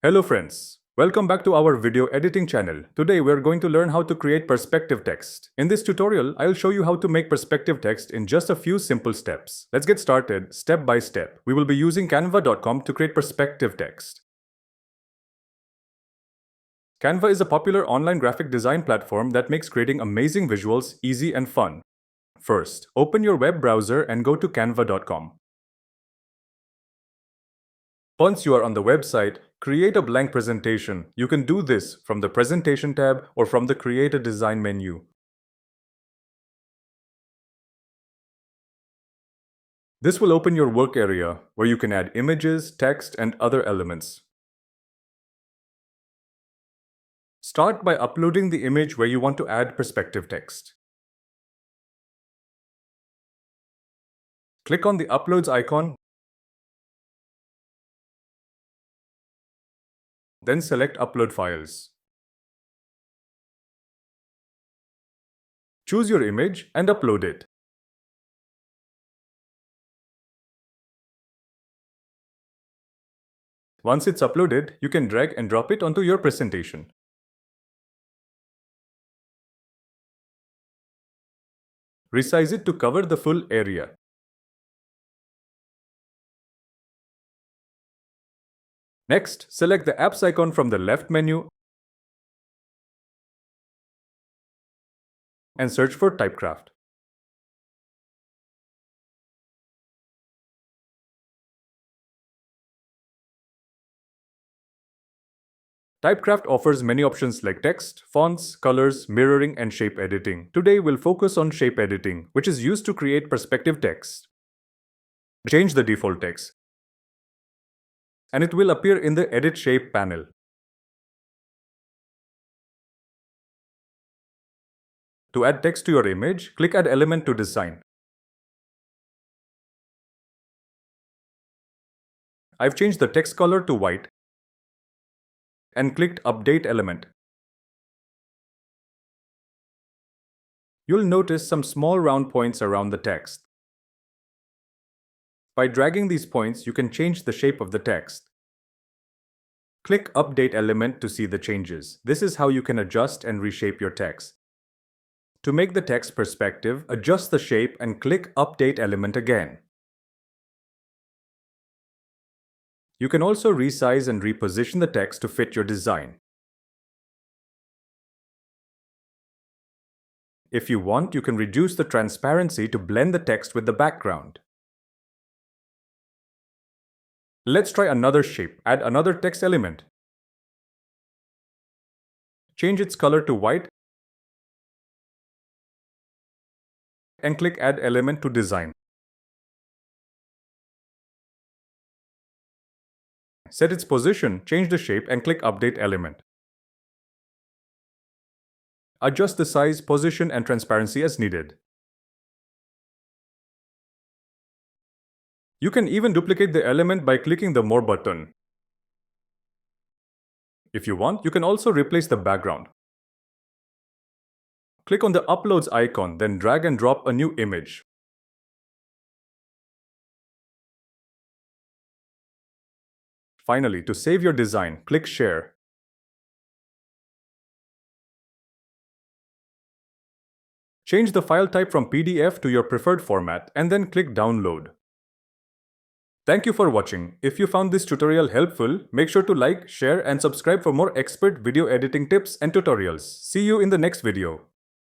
Hello friends, welcome back to our video editing channel. Today we are going to learn how to create perspective text. In this tutorial, I'll show you how to make perspective text in just a few simple steps. Let's get started step by step. We will be using canva.com to create perspective text. Canva is a popular online graphic design platform that makes creating amazing visuals easy and fun. First, open your web browser and go to canva.com. Once you are on the website, create a blank presentation. You can do this from the Presentation tab or from the Create a Design menu. This will open your work area, where you can add images, text, and other elements. Start by uploading the image where you want to add perspective text. Click on the Uploads icon. Then select Upload Files. Choose your image and upload it. Once it's uploaded, you can drag and drop it onto your presentation. Resize it to cover the full area. Next, select the Apps icon from the left menu and search for TypeCraft. TypeCraft offers many options like text, fonts, colors, mirroring, and shape editing. Today we'll focus on shape editing, which is used to create perspective text. Change the default text, and it will appear in the Edit Shape panel. To add text to your image, click Add Element to Design. I've changed the text color to white and clicked Update Element. You'll notice some small round points around the text. By dragging these points, you can change the shape of the text. Click Update Element to see the changes. This is how you can adjust and reshape your text. To make the text perspective, adjust the shape and click Update Element again. You can also resize and reposition the text to fit your design. If you want, you can reduce the transparency to blend the text with the background. Let's try another shape. Add another text element. Change its color to white and click Add Element to Design. Set its position, change the shape, and click Update Element. Adjust the size, position, and transparency as needed. You can even duplicate the element by clicking the More button. If you want, you can also replace the background. Click on the Uploads icon, then drag and drop a new image. Finally, to save your design, click Share. Change the file type from PDF to your preferred format and then click Download. Thank you for watching. If you found this tutorial helpful, make sure to like, share, and subscribe for more expert video editing tips and tutorials. See you in the next video.